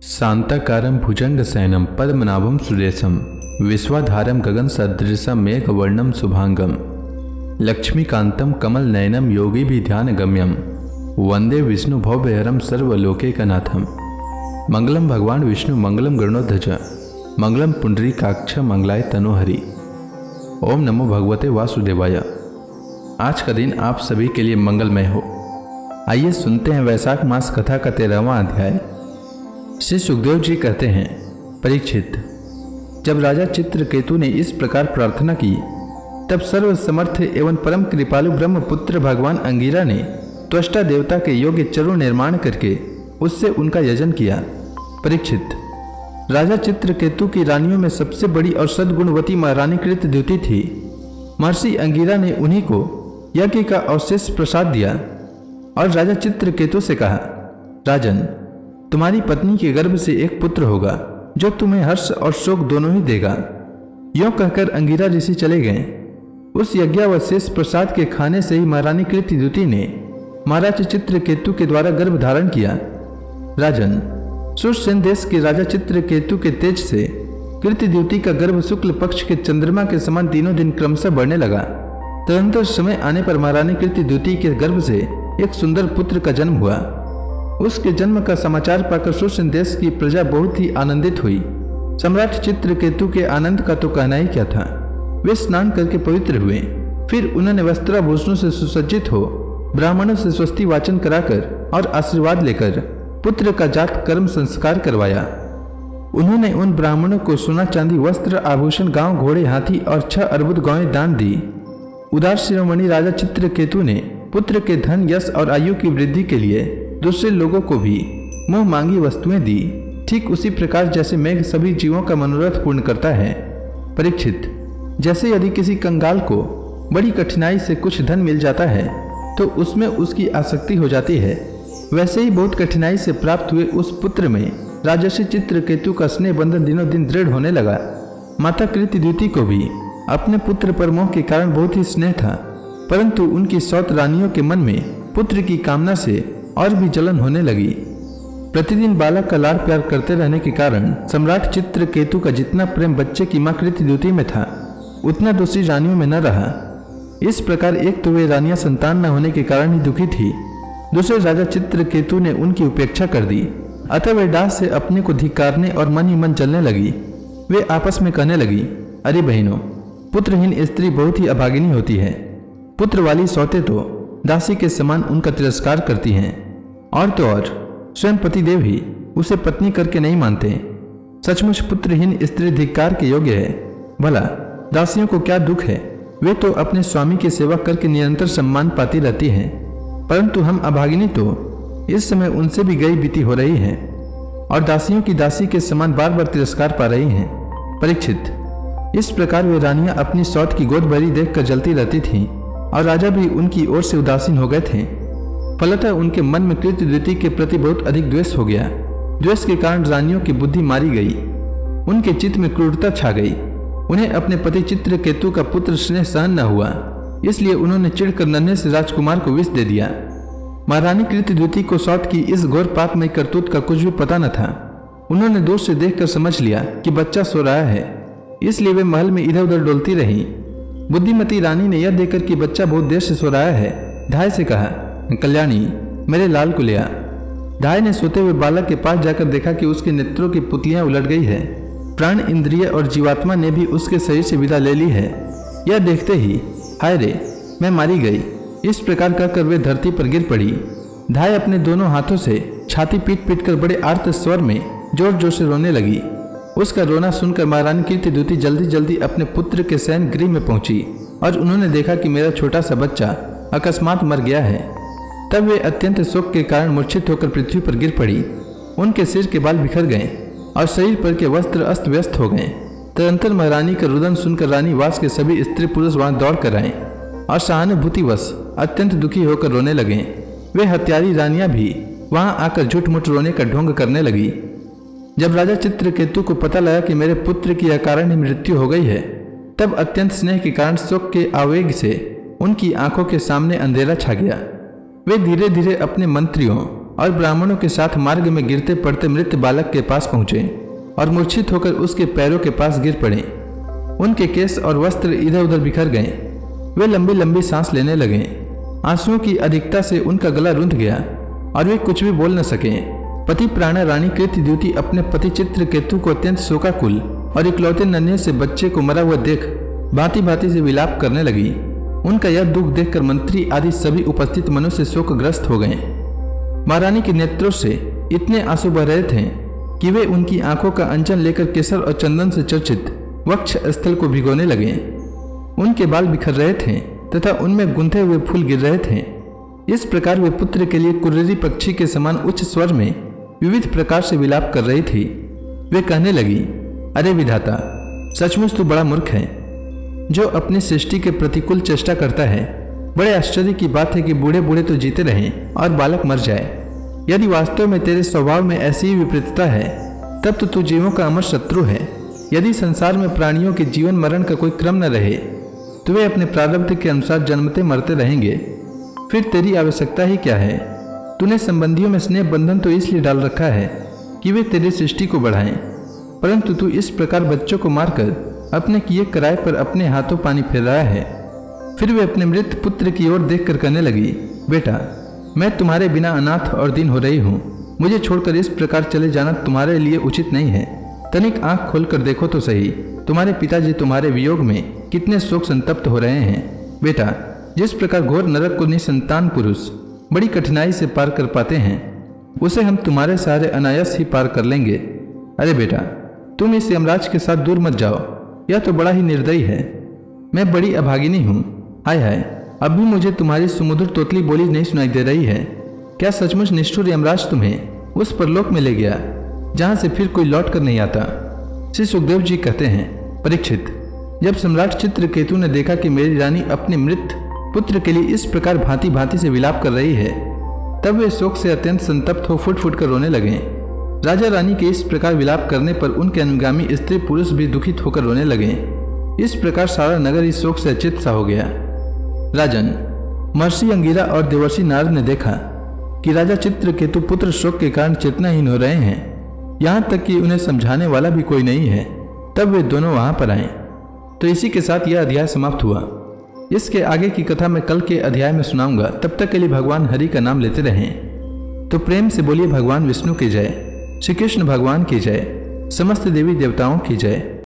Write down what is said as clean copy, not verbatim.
शांताकारं भुजंगशयनं पद्मनाभं सुरेशं विश्वाधारं गगनसदृशं मेघवर्णं शुभांगं लक्ष्मीकान्तं कमलनयनं योगिभिध्यानगम्यं वंदे विष्णुभवभयहरं सर्वलोकैकनाथं। मंगलम भगवान विष्णु मंगलम गरुड़ध्वज मंगलम पुंडरीकाक्ष मंगलाय तनोहरि। ओम नमो भगवते वासुदेवाय। आज का दिन आप सभी के लिए मंगलमय हो। आइए सुनते हैं वैशाख मास कथा का 13वां अध्याय। श्री सुखदेव जी कहते हैं, परीक्षित, जब राजा चित्रकेतु ने इस प्रकार प्रार्थना की तब सर्वसमर्थ एवं परम कृपालु ब्रह्मपुत्र भगवान अंगिरा ने त्वष्टा देवता के योग्य चरु निर्माण करके उससे उनका यजन किया। परीक्षित, राजा चित्रकेतु की रानियों में सबसे बड़ी और सद्गुणवती महारानी कृतद्युति थी। महर्षि अंगिरा ने उन्हीं को यज्ञ का अवशेष प्रसाद दिया और राजा चित्रकेतु से कहा, राजन, तुम्हारी पत्नी के गर्भ से एक पुत्र होगा जो तुम्हें हर्ष और शोक दोनों ही देगा। यों कहकर अंगिरा ऋषि चले गए। उस यज्ञावशेष प्रसाद के खाने से ही महारानी कृतद्युति ने महाराज चित्रकेतु के द्वारा गर्भ धारण किया। राजन, सुरसेन देश के राजा चित्रकेतु के तेज से कृतद्युति का गर्भ शुक्ल पक्ष के चंद्रमा के समान दिनों दिन क्रमशः बढ़ने लगा। तदंतर समय आने पर महारानी कृतद्युति के गर्भ से एक सुंदर पुत्र का जन्म हुआ। उसके जन्म का समाचार पाकर सुरसेन देश की प्रजा बहुत ही आनंदित हुई। सम्राट चित्रकेतु के आनंद का तो कहना ही क्या था। वे स्नान करके पवित्र हुए, फिर उन्होंने वस्त्राभूषणों से सुसज्जित हो ब्राह्मणों से स्वस्ति वाचन कराकर और आशीर्वाद लेकर पुत्र का जात कर्म संस्कार करवाया। उन्होंने उन ब्राह्मणों को सोना चांदी वस्त्र आभूषण गांव घोड़े हाथी और 6 अर्बुद गायें दान दी। उदार शिरोमणि राजा चित्रकेतु ने पुत्र के धन यश और आयु की वृद्धि के लिए दूसरे लोगों को भी मुंह मांगी वस्तुएं दी, ठीक उसी प्रकार जैसे मेघ सभी जीवों का मनोरथ पूर्ण करता है। परीक्षित, जैसे यदि किसी कंगाल को बड़ी कठिनाई से कुछ धन मिल जाता है तो उसमें उसकी आसक्ति हो जाती है, वैसे ही बहुत कठिनाई से प्राप्त हुए उस पुत्र में राजर्षि चित्रकेतु का स्नेह बंधन दिनों दिन दृढ़ होने लगा। माता कृतद्युति को भी अपने पुत्र पर मोह के कारण बहुत ही स्नेह था, परंतु उनकी सौत रानियों के मन में पुत्र की कामना से और भी जलन होने लगी। प्रतिदिन बालक का लाड़ प्यार करते रहने के कारण सम्राट चित्रकेतु का जितना प्रेम बच्चे की मां कृतद्युति में था उतना दूसरी रानियों में न रहा। इस प्रकार एक तो वे रानियां संतान न होने के कारण ही दुखी थी, दूसरे राजा चित्रकेतु ने उनकी उपेक्षा कर दी, अतः वे डाह से अपने को धिक्कारने और मन ही मन जलने लगी। वे आपस में कहने लगी, अरे बहनों, पुत्रहीन स्त्री बहुत ही अभागिनी होती है। पुत्र वाली सौतें तो दासी के समान उनका तिरस्कार करती हैं, और तो और स्वयं पतिदेव ही उसे पत्नी करके नहीं मानते। सचमुच पुत्रहीन स्त्री धिक्कार के योग्य है। भला दासियों को क्या दुख है, वे तो अपने स्वामी की सेवा करके निरंतर सम्मान पाती रहती हैं, परंतु हम अभागिनी तो इस समय उनसे भी गई बीती हो रही हैं और दासियों की दासी के समान बार बार तिरस्कार पा रही हैं। परीक्षित, इस प्रकार वे रानियां अपनी सौत की गोद भरी देखकर जलती रहती थीं और राजा भी उनकी ओर से उदासीन हो गए थे। फलतः उनके मन में कृतद्युति के प्रति बहुत अधिक द्वेष हो गया। द्वेष के कारण रानियों की बुद्धि मारी गई, उनके चित्त में क्रूरता छा गई। उन्हें अपने पति चित्रकेतु का पुत्र स्नेह सहन न हुआ, इसलिए उन्होंने चिढ़कर नन्हे से राजकुमार को विष दे दिया। महारानी कृतद्युति को सौत की इस घोर पापमय करतूत का कुछ भी पता न था। उन्होंने दूर से देखकर समझ लिया कि बच्चा सो रहा है, इसलिए वे महल में इधर उधर डोलती रहीं। बुद्धिमती रानी ने यह देखकर कि बच्चा बहुत देर से सो रहा है, धाय से कहा, कल्याणी, मेरे लाल को ले आ। धाय ने सोते हुए बालक के पास जाकर देखा कि उसके नेत्रों की पुतलियां उलट गई है। प्राण इंद्रिय और जीवात्मा ने भी उसके शरीर से विदा ले ली है। यह देखते ही, हाय रे, मैं मारी गई, इस प्रकार कहकर वे धरती पर गिर पड़ी। धाय अपने दोनों हाथों से छाती पीट पीट कर बड़े आर्त स्वर में जोर जोर से रोने लगी। उसका रोना सुनकर महारानी कृतद्युति जल्दी जल्दी अपने पुत्र के शयन गृह में पहुंची और उन्होंने देखा कि मेरा छोटा सा बच्चा अकस्मात मर गया है। तब वे अत्यंत शोक के कारण मूर्छित होकर पृथ्वी पर गिर पड़ी। उनके सिर के बाल बिखर गए और शरीर पर के वस्त्र अस्त व्यस्त हो गए। तदंतर महारानी का रुदन सुनकर रानी वास के सभी स्त्री पुरुष वहां दौड़ कर आए और सहानुभूतिवश अत्यंत दुखी होकर रोने लगे। वे हत्यारी रानियां भी वहां आकर झूठ मूठ रोने का ढोंग करने लगी। जब राजा चित्रकेतु को पता लगा कि मेरे पुत्र की अकारण ही मृत्यु हो गई है, तब अत्यंत स्नेह के कारण शोक के आवेग से उनकी आंखों के सामने अंधेरा छा गया। वे धीरे धीरे अपने मंत्रियों और ब्राह्मणों के साथ मार्ग में गिरते पड़ते मृत बालक के पास पहुंचे और मूर्छित होकर उसके पैरों के पास गिर पड़े। उनके केस और वस्त्र इधर उधर बिखर गए। वे लंबी लंबी सांस लेने लगे। आंसुओं की अधिकता से उनका गला रुंध गया और वे कुछ भी बोल न सके। पति प्राणा रानी कृतद्युति अपने पति चित्रकेतु को अत्यंत शोकाकुल और इकलौते नन्हे से बच्चे को मरा हुआ देख भांति भांति से विलाप करने लगी। उनका यह दुख देखकर मंत्री आदि सभी उपस्थित मनुष्य शोकग्रस्त हो गए। महारानी के नेत्रों से इतने आंसू बह रहे थे कि वे उनकी आंखों का अंजन लेकर केसर और चंदन से चर्चित वक्ष स्थल को भिगोने लगे। उनके बाल बिखर रहे थे तथा उनमें गुंथे हुए फूल गिर रहे थे। इस प्रकार वे पुत्र के लिए कुर्रेरी पक्षी के समान उच्च स्वर में विविध प्रकार से विलाप कर रही थी। वे कहने लगी, अरे विधाता, सचमुच तू बड़ा मूर्ख है जो अपनी सृष्टि के प्रतिकूल चेष्टा करता है। बड़े आश्चर्य की बात है कि बूढ़े बूढ़े तो जीते रहें और बालक मर जाए। यदि वास्तव में तेरे स्वभाव में ऐसी ही विपरीतता है तब तो तू जीवों का अमर शत्रु है। यदि संसार में प्राणियों के जीवन मरण का कोई क्रम न रहे तो वे अपने प्रारब्ध के अनुसार जन्मते मरते रहेंगे। फिर तेरी आवश्यकता ही क्या है? तूने संबंधियों में स्नेह बंधन तो इसलिए डाल रखा है कि वे तेरी सृष्टि को बढ़ाएं, परंतु तू इस प्रकार बच्चों को मारकर अपने किए कराए पर अपने हाथों पानी फेर रहा है। फिर वे अपने मृत पुत्र की ओर देखकर कहने लगी, बेटा, मैं तुम्हारे बिना अनाथ और दीन हो रही हूँ। मुझे छोड़कर इस प्रकार चले जाना तुम्हारे लिए उचित नहीं है। तनिक आंख खोलकर देखो तो सही, तुम्हारे पिताजी तुम्हारे वियोग में कितने शोक संतप्त हो रहे हैं। बेटा, जिस प्रकार घोर नरक को निसंतान पुरुष बड़ी कठिनाई से पार कर पाते हैं, उसे हम तुम्हारे सहारे अनायास ही पार कर लेंगे। अरे बेटा, तुम इस यमराज के साथ दूर मत जाओ, यह तो बड़ा ही निर्दयी है। मैं बड़ी अभागिनी हूँ। हाय हाय, अब भी मुझे तुम्हारी सुमधुर तोतली बोली नहीं सुनाई दे रही है। क्या सचमुच निष्ठुर यमराज तुम्हें उस परलोक में ले गया जहाँ से फिर कोई लौट कर नहीं आता? श्री सुखदेव जी कहते हैं, परीक्षित, जब सम्राट चित्रकेतु ने देखा कि मेरी रानी अपने मृत पुत्र के लिए इस प्रकार भांति भांति से विलाप कर रही है, तब वे शोक से अत्यंत संतप्त हो फुट फुट कर रोने लगे। राजा रानी के इस प्रकार विलाप करने पर उनके अनुगामी स्त्री पुरुष भी दुखित होकर रोने लगे। इस प्रकार सारा नगर इस शोक से अचित सा हो गया। राजन, महर्षि अंगिरा और देवर्षि नारद ने देखा कि राजा चित्रकेतु पुत्र शोक के कारण चेतनाहीन हो रहे हैं, यहाँ तक कि उन्हें समझाने वाला भी कोई नहीं है। तब वे दोनों वहां पर आए। तो इसी के साथ यह अध्याय समाप्त हुआ। इसके आगे की कथा मैं कल के अध्याय में सुनाऊंगा। तब तक के लिए भगवान हरि का नाम लेते रहें। तो प्रेम से बोलिए भगवान विष्णु की जय, श्री कृष्ण भगवान की जय, समस्त देवी देवताओं की जय।